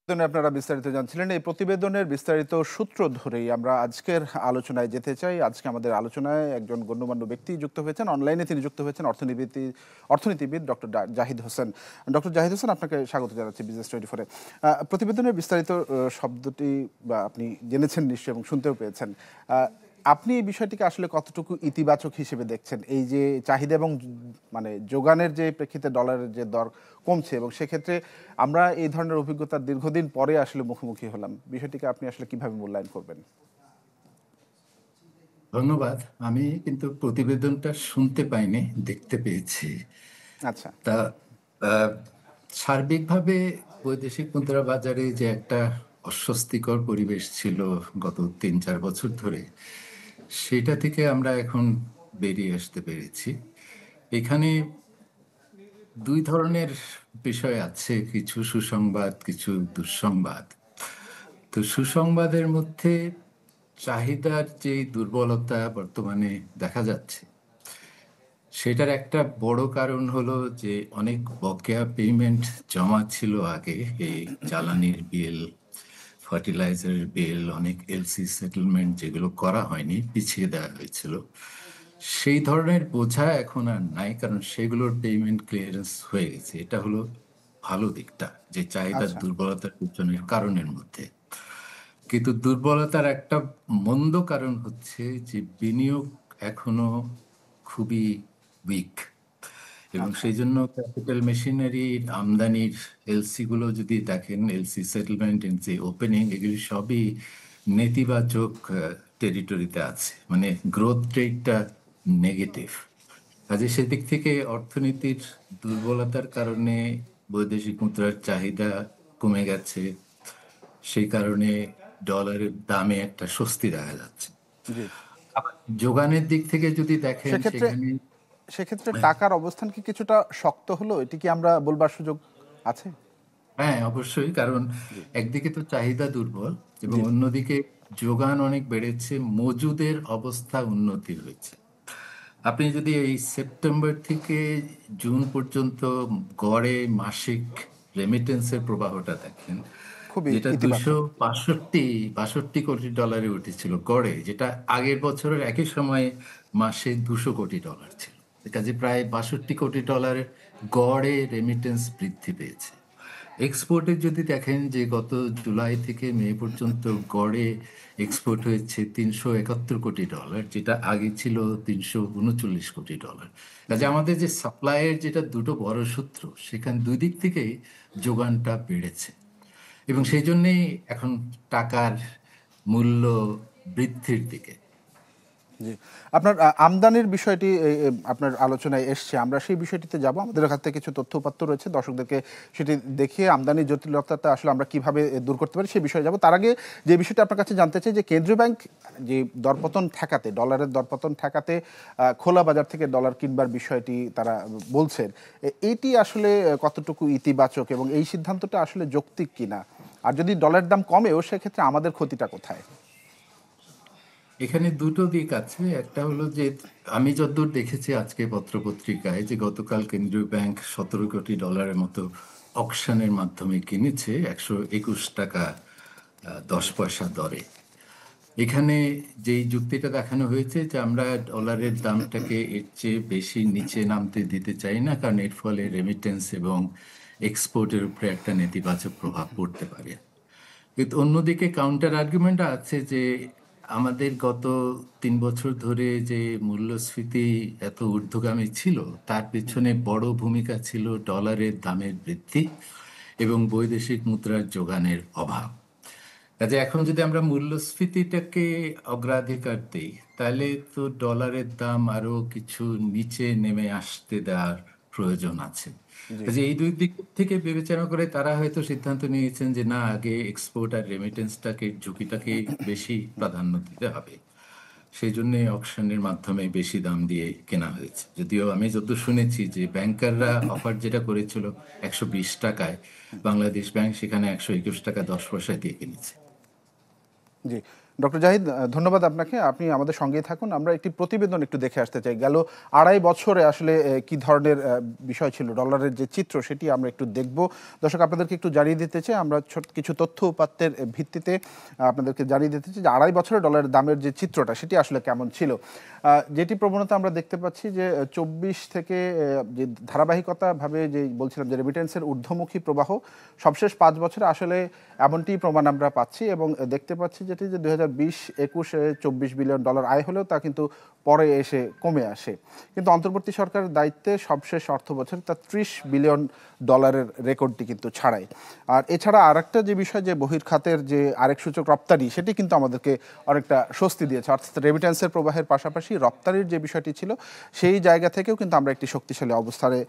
আপনারা বিস্তারিত জানছিলেন। এই প্রতিবেদনের বিস্তারিত সূত্র ধরেই আমরা আজকের আলোচনায় যেতে চাই। আজকে আমাদের আলোচনায় একজন গণ্যমান্য ব্যক্তি যুক্ত হয়েছেন, অনলাইনে তিনি যুক্ত হয়েছেন, অর্থনীতিবিদ ডক্টর জাহিদ হোসেন। ডক্টর জাহিদ হোসেন, আপনাকে স্বাগত জানাচ্ছি বিজনেস 24-এ। প্রতিবেদনের বিস্তারিত শব্দটি বা আপনি জেনেছেন নিশ্চয়ই এবং শুনতেও পেয়েছেন। আপনি এই বিষয়টিকে আসলে কতটুকু ইতিবাচক হিসেবে দেখছেন? এই যে চাহিদা এবং মানে যোগানের যে প্রেক্ষিতে ডলারের যে দর কমছে এবং সেক্ষেত্রে আমরা এই ধরনের অভিজ্ঞতার দীর্ঘদিন পরে আসলে মুখোমুখি হলাম, বিষয়টিকে আপনি আসলে কিভাবে মূল্যায়ন করবেন? ধন্যবাদ। আমি কিন্তু প্রতিবেদনটা শুনতে পাইনি, দেখতে পেয়েছি। আচ্ছা। তা আহ, সার্বিকভাবে বৈদেশিক মুদ্রা বাজারে যে একটা অস্বস্তিকর পরিবেশ ছিল গত 3-4 বছর ধরে, সেটা থেকে আমরা এখন বেরিয়ে আসতে পেরেছি। এখানে দুই ধরনের বিষয় আছে, কিছু সুসংবাদ, কিছু দুঃসংবাদ। তো সুসংবাদের মধ্যে চাহিদার যে দুর্বলতা বর্তমানে দেখা যাচ্ছে, সেটার একটা বড় কারণ হলো যে অনেক বকেয়া পেমেন্ট জমা ছিল আগে। এই জ্বালানির বিল, ফার্টিলাইজারের বিল, অনেক এলসি সেটেলমেন্ট যেগুলো করা হয়নি, পিছিয়ে দেওয়া হয়েছিল। সেই ধরনের বোঝা এখন আর নাই, কারণ সেগুলোর পেমেন্ট ক্লিয়ারেন্স হয়ে গেছে। এটা হলো ভালো দিকটা, যে চাহিদার আচ্ছা। দুর্বলতার পিছনের কারণের মধ্যে। কিন্তু দুর্বলতার একটা মন্দ কারণ হচ্ছে যে বিনিয়োগ এখনো খুবই উইক, এবং আচ্ছা। সেই জন্য ক্যাপিটাল মেশিনারির আমদানির এলসি গুলো যদি দেখেন, এলসি সেটেলমেন্ট, এলসি ওপেনিং, এগুলি সবই নেতিবাচক টেরিটরিতে আছে, মানে গ্রোথ রেটটা নেগেটিভ। কাজে সেদিক থেকে অর্থনীতির দুর্বলতার কারণে বৈদেশিক মুদ্রার চাহিদা কমে গেছে। সেই কারণে ডলারের দামে একটা স্বস্তি দেখা যাচ্ছে। জি। আবার যোগানের দিক থেকে যদি দেখেন, সেক্ষেত্রে সেখানে সেক্ষেত্রে টাকার অবস্থান কি কিছুটা শক্ত হলো, এটি কি আমরা বলবার সুযোগ আছে? হ্যাঁ, অবশ্যই। কারণ জি। একদিকে তো চাহিদা দুর্বল, এবং জি। অন্যদিকে যোগান অনেক বেড়েছে, মজুদের অবস্থা উন্নতি হয়েছে। আপনি যদি এই সেপ্টেম্বর থেকে জুন পর্যন্ত গড়ে মাসিক রেমিটেন্সের প্রবাহটা দেখেন, খুবই যেটা দুশো ইতিবাচক। বাষট্টি বাষট্টি কোটি ডলারে উঠেছিল গড়ে, যেটা আগের বছরের একই সময়ে মাসে 200 কোটি ডলার ছিল। কাজে প্রায় 62 কোটি ডলারের গড়ে রেমিটেন্স বৃদ্ধি পেয়েছে। এক্সপোর্টের যদি দেখেন, যে গত জুলাই থেকে মে পর্যন্ত গড়ে এক্সপোর্ট হয়েছে 371 কোটি ডলার, যেটা আগে ছিল 339 কোটি ডলার। জি। কাজে আমাদের যে সাপ্লাইয়ের যেটা দুটো বড় সূত্র, সেখানে দুই দিক থেকেই যোগানটা বেড়েছে, এবং সেই জন্যেই এখন টাকার মূল্য বৃদ্ধির দিকে। জি। আপনার আমদানির বিষয়টি আপনার আলোচনায় এসছে। আমরা সেই বিষয়টিতে যাব। আমাদের হাতে কিছু তথ্য উপাত্ত রয়েছে। দর্শকদেরকে সেটি দেখিয়ে আমদানির জটিলতাটা আসলে আমরা কিভাবে দূর করতে পারি সেই বিষয়ে যাব। তার আগে যে বিষয়টা আপনার কাছে জানতে চাই, যে কেন্দ্রীয় ব্যাংক যে দরপতন ঠেকাতে, ডলারের দরপতন ঠেকাতে খোলা বাজার থেকে ডলার কিনবার বিষয়টি তারা বলছেন। এইটি আসলে কতটুকু ইতিবাচক এবং এই সিদ্ধান্তটা আসলে যৌক্তিক কিনা? আর যদি ডলারের দাম কমেও সেক্ষেত্রে আমাদের ক্ষতিটা কোথায়? এখানে দুটো দিক আছে। একটা হলো যে, আমি যতদূর দেখেছি আজকে পত্রপত্রিকায়, যে গতকাল কেন্দ্রীয় ব্যাংক 17 কোটি ডলারের মতো অকশনের মাধ্যমে কিনেছে 121 টাকা 10 পয়সা দরে। এখানে যেই যুক্তিটা দেখানো হয়েছে, যে আমরা ডলারের দামটাকে এর চেয়ে বেশি নিচে নামতে দিতে চাই না, কারণ এর ফলে রেমিটেন্স এবং এক্সপোর্টের উপরে একটা নেতিবাচক প্রভাব পড়তে পারে। কিন্তু অন্যদিকে কাউন্টার আর্গুমেন্ট আছে, যে আমাদের গত 3 বছর ধরে যে মূল্যস্ফীতি এত ঊর্ধ্বগামী ছিল, তার পেছনে বড় ভূমিকা ছিল ডলারের দামের বৃদ্ধি এবং বৈদেশিক মুদ্রার যোগানের অভাব। কাজে এখন যদি আমরা মূল্যস্ফীতিটাকে অগ্রাধিকার দিই, তাহলে তো ডলারের দাম আরো কিছু নিচে নেমে আসতে দেওয়ার প্রয়োজন আছে। জি। কাজে এই দুই দিক থেকে বিবেচনা করে তারা হয়তো সিদ্ধান্ত নিয়েছেন যে না, আগে এক্সপোর্ট আর রেমিটেন্সটাকে, ঝুঁকিটাকে বেশি প্রাধান্য দিতে হবে। সেই জন্য অকশনের মাধ্যমে বেশি দাম দিয়ে কেনা হয়েছে। যদিও আমি যতদূর শুনেছি, যে ব্যাংকাররা অফার যেটা করেছিল 120 টাকায়, বাংলাদেশ ব্যাংক সেখানে 121 টাকা 10 পয়সা দিয়ে কিনেছে। জি। ডক্টর জাহিদ, ধন্যবাদ আপনাকে। আপনি আমাদের সঙ্গেই থাকুন। আমরা একটি প্রতিবেদন একটু দেখে আসতে চাই। গেল ২.৫ বছরে আসলে কি ধরনের বিষয় ছিল, ডলারের যে চিত্র সেটি আমরা একটু দেখব। দর্শক, আপনাদেরকে একটু জানিয়ে দিতে চাই, আমরা কিছু তথ্য উপাত্তের ভিত্তিতে আপনাদেরকে জানিয়ে দিতে চাই যে ২.৫ বছরে ডলারের দামের যে চিত্রটা সেটি আসলে কেমন ছিল। যেটি প্রবণতা আমরা দেখতে পাচ্ছি যে ২৪ থেকে যে ধারাবাহিকতাভাবে যে বলছিলাম যে রেমিটেন্সের ঊর্ধ্বমুখী প্রবাহ সবশেষ ৫ বছরে আসলে এমনটি প্রমাণ আমরা পাচ্ছি, এবং দেখতে পাচ্ছি যেটি যে ২০২০-২১-এ $24 বিলিয়ন আয় হলেও তা কিন্তু পরে এসে কমে আসে। কিন্তু অন্তর্বর্তী সরকারের দায়িত্বে সবশেষ অর্থ বছরে তা $30 বিলিয়ন রেকর্ডটি কিন্তু ছাড়াই। আর এছাড়া আরেকটা যে বিষয়, যে বহির্খাতের যে আরেক সূচক রপ্তানি, সেটি কিন্তু আমাদেরকে অনেকটা স্বস্তি দিয়েছে। অর্থাৎ রেমিটেন্সের প্রবাহের পাশাপাশি রপ্তানির যে বিষয়টি ছিল সেই জায়গা থেকেও কিন্তু আমরা একটি শক্তিশালী অবস্থানে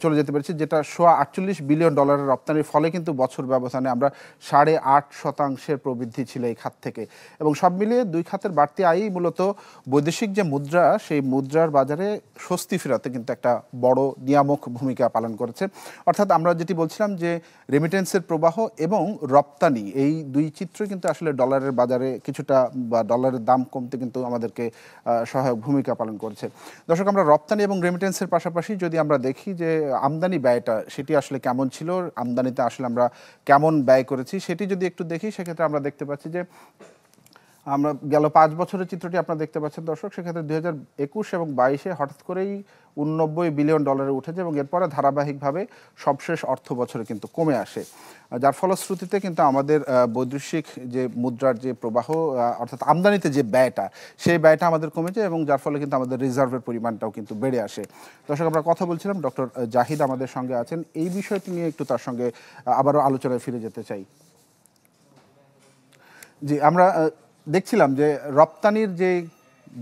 চলে যেতে পেরেছি, যেটা $48 বিলিয়ন রপ্তানির ফলে কিন্তু বছর ব্যবধানে আমরা 8.5% প্রবৃদ্ধি ছিল এই খাত থেকে। এবং সব মিলিয়ে দুই খাতের বাড়তি আয়ই মূলত বৈদেশিক যে মুদ্রা, সেই মুদ্রার বাজারে স্বস্তি ফেরাতে কিন্তু একটা বড় নিয়ামক ভূমিকা পালন করেছে। অর্থাৎ আমরা যেটি বলছিলাম যে রেমিটেন্সের প্রবাহ এবং রপ্তানি, এই দুই চিত্র কিন্তু আসলে ডলারের বাজারে কিছুটা, বা ডলারের দাম কমতে কিন্তু আমাদেরকে সহায়ক ভূমিকা পালন করেছে। দর্শক, আমরা রপ্তানি এবং রেমিটেন্সের পাশাপাশি যদি আমরা দেখি যে আমদানি ব্যয়টা সেটি আসলে কেমন ছিল, আমদানিতে আসলে আমরা কেমন ব্যয় করেছি সেটি যদি একটু দেখি, সেক্ষেত্রে আমরা দেখতে পাচ্ছি যে আমরা গেল ৫ বছরের চিত্রটি আপনারা দেখতে পাচ্ছেন দর্শক। সেক্ষেত্রে ২০২১ এবং ২২-এ হঠাৎ করেই $89 বিলিয়ন উঠেছে, এবং এরপরে ধারাবাহিকভাবে সবশেষ অর্থ বছরে কিন্তু কমে আসে, যার ফলশ্রুতিতে কিন্তু আমাদের বৈদেশিক যে মুদ্রার যে প্রবাহ, অর্থাৎ আমদানিতে যে ব্যয়টা, সেই ব্যয়টা আমাদের কমেছে, এবং যার ফলে কিন্তু আমাদের রিজার্ভের পরিমাণটাও কিন্তু বেড়ে আসে। দর্শক, আমরা কথা বলছিলাম, ডক্টর জাহিদ আমাদের সঙ্গে আছেন। এই বিষয়টি নিয়ে একটু তার সঙ্গে আবারও আলোচনায় ফিরে যেতে চাই। জি, আমরা দেখছিলাম যে রপ্তানির যে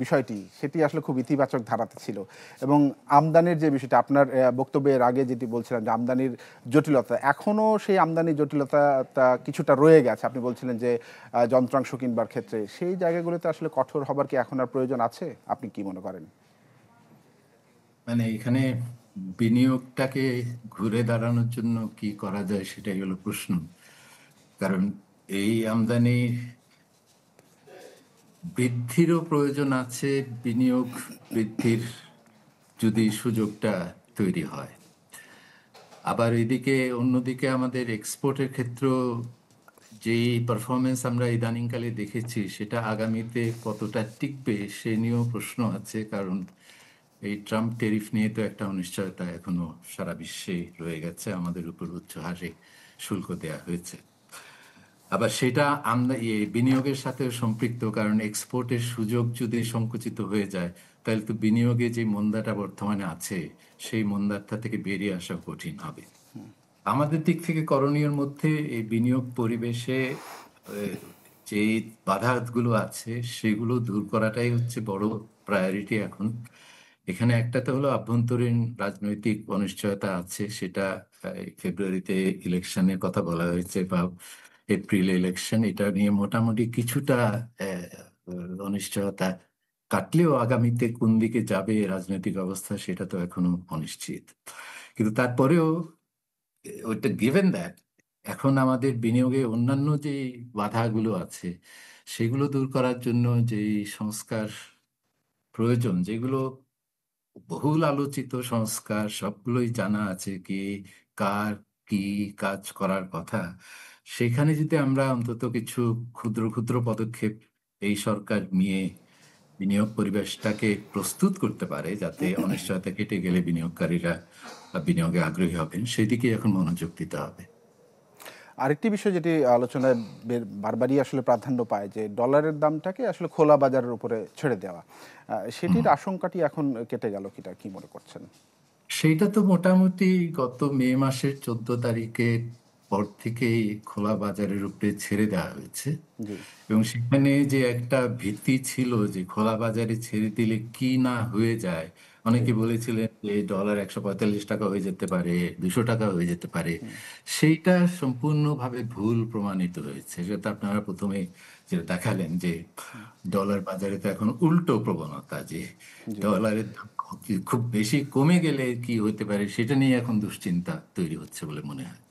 বিষয়টি সেটি আসলে খুব ইতিবাচক ধারাতে ছিল, এবং আমদানির যে বিষয়টা আপনার বক্তব্যের আগে যেটি বলছিলাম যে আমদানির জটিলতা, এখনও সেই আমদানির জটিলতাটা কিছুটা রয়ে গেছে। আপনি বলছিলেন যে যন্ত্রাংশ কিনবার ক্ষেত্রে সেই জায়গাগুলোতে আসলে কঠোর হবার কি এখন আর প্রয়োজন আছে? আপনি কি মনে করেন? মানে এখানে বিনিয়োগটাকে ঘুরে দাঁড়ানোর জন্য কি করা যায় সেটাই হলো প্রশ্ন। কারণ এই আমদানি বৃদ্ধিরও প্রয়োজন আছে, বিনিয়োগ বৃদ্ধির যদি সুযোগটা তৈরি হয়। আবার এদিকে অন্যদিকে আমাদের এক্সপোর্টের ক্ষেত্র যেই পারফরমেন্স আমরা ইদানিংকালে দেখেছি সেটা আগামীতে কতটা টিকবে সে নিয়েও প্রশ্ন আছে। কারণ এই ট্রাম্প ট্যারিফ নিয়ে তো একটা অনিশ্চয়তা এখনো সারা বিশ্বে রয়ে গেছে, আমাদের উপর উচ্চ হারে শুল্ক দেয়া হয়েছে। আবার সেটা আমরা বিনিয়োগের সাথে সম্পৃক্ত, কারণ এক্সপোর্টের সুযোগ যদি সংকুচিত হয়ে যায় তাহলে তো বিনিয়োগে যে মন্দাটা বর্তমানে আছে সেই মন্দাটা থেকে বেরিয়ে আসা কঠিন হবে। আমাদের দিক থেকে করণীয়ের মধ্যে এই বিনিয়োগ পরিবেশে আহ, যে বাধাগুলো আছে সেগুলো দূর করাটাই হচ্ছে বড় প্রায়োরিটি এখন। এখানে একটাতে হলো আভ্যন্তরীণ রাজনৈতিক অনিশ্চয়তা আছে, সেটা ফেব্রুয়ারিতে ইলেকশনের কথা বলা হয়েছে, বা এপ্রিলে ইলেকশন, এটা নিয়ে মোটামুটি কিছুটা অনিশ্চয়তা কাটলেও আগামীতে কোন দিকে যাবে রাজনৈতিক অবস্থা সেটা তো এখনো অনিশ্চিত। কিন্তু তারপরেও ওইটা গিভেন দ্যাট এখন আমাদের বিনিয়োগে অন্যান্য যে বাধাগুলো আছে সেগুলো দূর করার জন্য যে সংস্কার প্রয়োজন, যেগুলো বহুল আলোচিত সংস্কার, সবগুলোই জানা আছে কি কার কি কাজ করার কথা, সেখানে যদি আমরা অন্তত কিছু ক্ষুদ্র ক্ষুদ্র পদক্ষেপ এই সরকার নিয়ে বিনিয়োগ পরিবেশটাকে প্রস্তুত করতে পারে যাতে অনিশ্চয়তা কেটে গেলে বিনিয়োগকারীরা বিনিয়োগে আগ্রহী হবেন, সেদিকে এখন মনোযোগ দিতে হবে। আরেকটি বিষয় যেটি আলোচনায় বারবারই আসলে প্রাধান্য পায়, যে ডলারের দামটাকে আসলে খোলা বাজারের উপরে ছেড়ে দেওয়া, সেটির আশঙ্কাটি এখন কেটে গেল কিটা, কি মনে করছেন? সেইটা তো মোটামুটি গত মে মাসের 14 তারিখের পর থেকেই খোলা বাজারের উপরে ছেড়ে দেওয়া হয়েছে। জি। এবং সেখানে যে একটা ভীতি ছিল যে খোলা বাজারে ছেড়ে দিলে কি না হয়ে যায়, অনেকে বলেছিলেন যে ডলার 145 টাকা হয়ে যেতে পারে, 200 টাকা হয়ে যেতে পারে, সেইটা সম্পূর্ণভাবে ভুল প্রমাণিত হয়েছে। যেটা আপনারা প্রথমে যেটা দেখালেন যে ডলার বাজারে তো এখন উল্টো প্রবণতা, যে জি। ডলারের দাম খুব বেশি কমে গেলে কি হতে পারে সেটা নিয়ে এখন দুশ্চিন্তা তৈরি হচ্ছে বলে মনে হয়।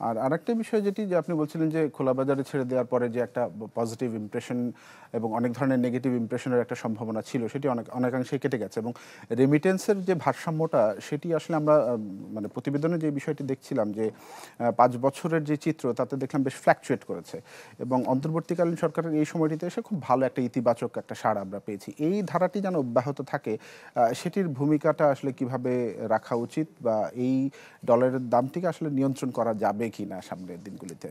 আর আরেকটা বিষয় যেটি যে আপনি বলছিলেন যে খোলা বাজারে ছেড়ে দেওয়ার পরে যে একটা পজিটিভ ইমপ্রেশন এবং অনেক ধরনের নেগেটিভ ইমপ্রেশনের একটা সম্ভাবনা ছিল সেটি অনেকাংশেই কেটে গেছে এবং রেমিটেন্সের যে ভারসাম্যটা সেটি আসলে আমরা মানে প্রতিবেদনে যে বিষয়টি দেখছিলাম যে 5 বছরের যে চিত্র তাতে দেখলাম বেশ ফ্ল্যাকচুয়েট করেছে এবং অন্তর্বর্তীকালীন সরকারের এই সময়টিতে এসে খুব ভালো একটা ইতিবাচক একটা সাড় আমরা পেয়েছি। এই ধারাটি যেন অব্যাহত থাকে সেটির ভূমিকাটা আসলে কিভাবে রাখা উচিত বা এই ডলারের দামটিকে আসলে নিয়ন্ত্রণ করা যাবে কিনা সামনের দিনগুলিতে?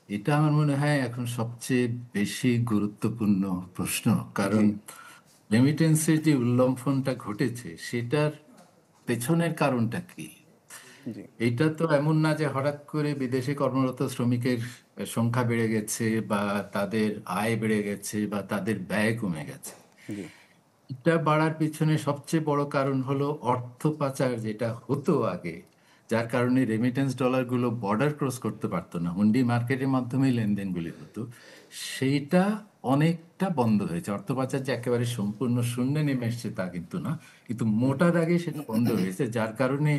এটা আমার মনে হয় এখন সবচেয়ে বেশি গুরুত্বপূর্ণ প্রশ্ন। জি, কারণ রেমিটেন্সের যে উল্লম্ফনটা ঘটেছে সেটার পেছনের কারণটা কি? জি, এটা তো এমন না যে হঠাৎ করে বিদেশে কর্মরত শ্রমিকের সংখ্যা বেড়ে গেছে বা তাদের আয় বেড়ে গেছে বা তাদের ব্যয় কমে গেছে। জি, এটা বাড়ার পিছনে সবচেয়ে বড় কারণ হলো অর্থ পাচার, যেটা হতো আগে, যার কারণে রেমিটেন্স ডলারগুলো বর্ডার ক্রস করতে পারতো না, হুন্ডি মার্কেটের মাধ্যমেই লেনদেনগুলি হতো। সেইটা অনেকটা বন্ধ হয়েছে। অর্থ পাচার যে একেবারে সম্পূর্ণ শূন্যে নেমে এসছে তা কিন্তু না, কিন্তু মোটা দাগে সেটা বন্ধ হয়েছে, যার কারণে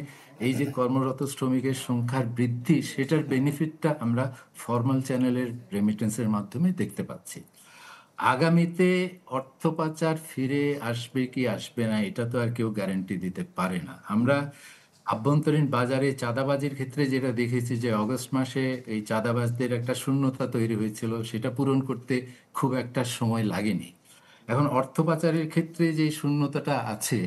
এই যে কর্মরত শ্রমিকের সংখ্যার বৃদ্ধি, সেটার বেনিফিটটা আমরা ফর্মাল চ্যানেলের রেমিটেন্সের মাধ্যমে দেখতে পাচ্ছি। আগামীতে অর্থ পাচার ফিরে আসবে কি আসবে না, এটা তো আর কেউ গ্যারান্টি দিতে পারে না। আমরা আভ্যন্তরীণ বাজারে চাঁদাবাজির ক্ষেত্রে যেটা দেখেছি যে অগস্ট মাসে এই চাঁদাবাজদের একটা শূন্যতা তৈরি হয়েছিল, সেটা পূরণ করতে খুব একটা সময় লাগেনি। এখন অর্থ পাচারের ক্ষেত্রে যে শূন্যতাটা আছে,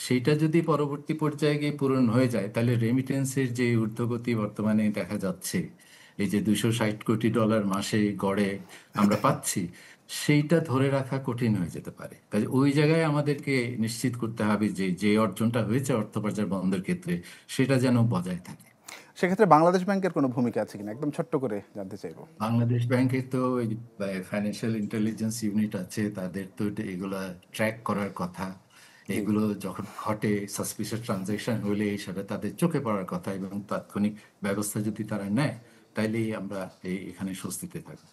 সেইটা যদি পরবর্তী পর্যায়ে গিয়ে পূরণ হয়ে যায়, তাহলে রেমিটেন্সের যে ঊর্ধ্বগতি বর্তমানে দেখা যাচ্ছে, এই যে $260 কোটি মাসে গড়ে আমরা পাচ্ছি, সেইটা ধরে রাখা কঠিন হয়ে যেতে পারে। কাজে ওই জায়গায় আমাদেরকে নিশ্চিত করতে হবে যে যে অর্জনটা হয়েছে অর্থ পাচার বন্ধের ক্ষেত্রে, সেটা যেন বজায় থাকে। সেক্ষেত্রে বাংলাদেশ ব্যাংকের কোনো ভূমিকা আছে কিনা একদম ছোট্ট করে জানতে চাইবো। বাংলাদেশ ব্যাংকে তো ফাইন্যান্সিয়াল ইন্টেলিজেন্স ইউনিট আছে, তাদের তো এগুলা ট্র্যাক করার কথা। জি, এগুলো যখন ঘটে, সাসপিশিয়াস ট্রানজাকশন হলে সেটা তাদের চোখে পড়ার কথা, এবং তাৎক্ষণিক ব্যবস্থা যদি তারা নেয়, তাইলেই আমরা এখানে স্বস্তিতে থাকবো।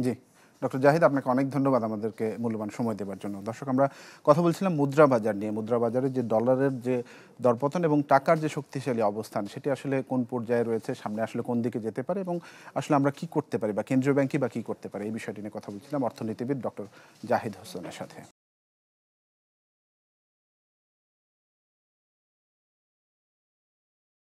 জি। ডক্টর জাহিদ, আপনাকে অনেক ধন্যবাদ আমাদেরকে মূল্যবান সময় দেওয়ার জন্য। দর্শক, আমরা কথা বলছিলাম মুদ্রা বাজার নিয়ে। মুদ্রা বাজারে যে ডলারের যে দরপতন এবং টাকার যে শক্তিশালী অবস্থান সেটি আসলে কোন পর্যায়ে রয়েছে, সামনে আসলে কোন দিকে যেতে পারে এবং আসলে আমরা কি করতে পারি বা কেন্দ্রীয় ব্যাংকই বা কি করতে পারে, এই বিষয়টি নিয়ে কথা বলছিলাম অর্থনীতিবিদ ডক্টর জাহিদ হোসেনের সাথে।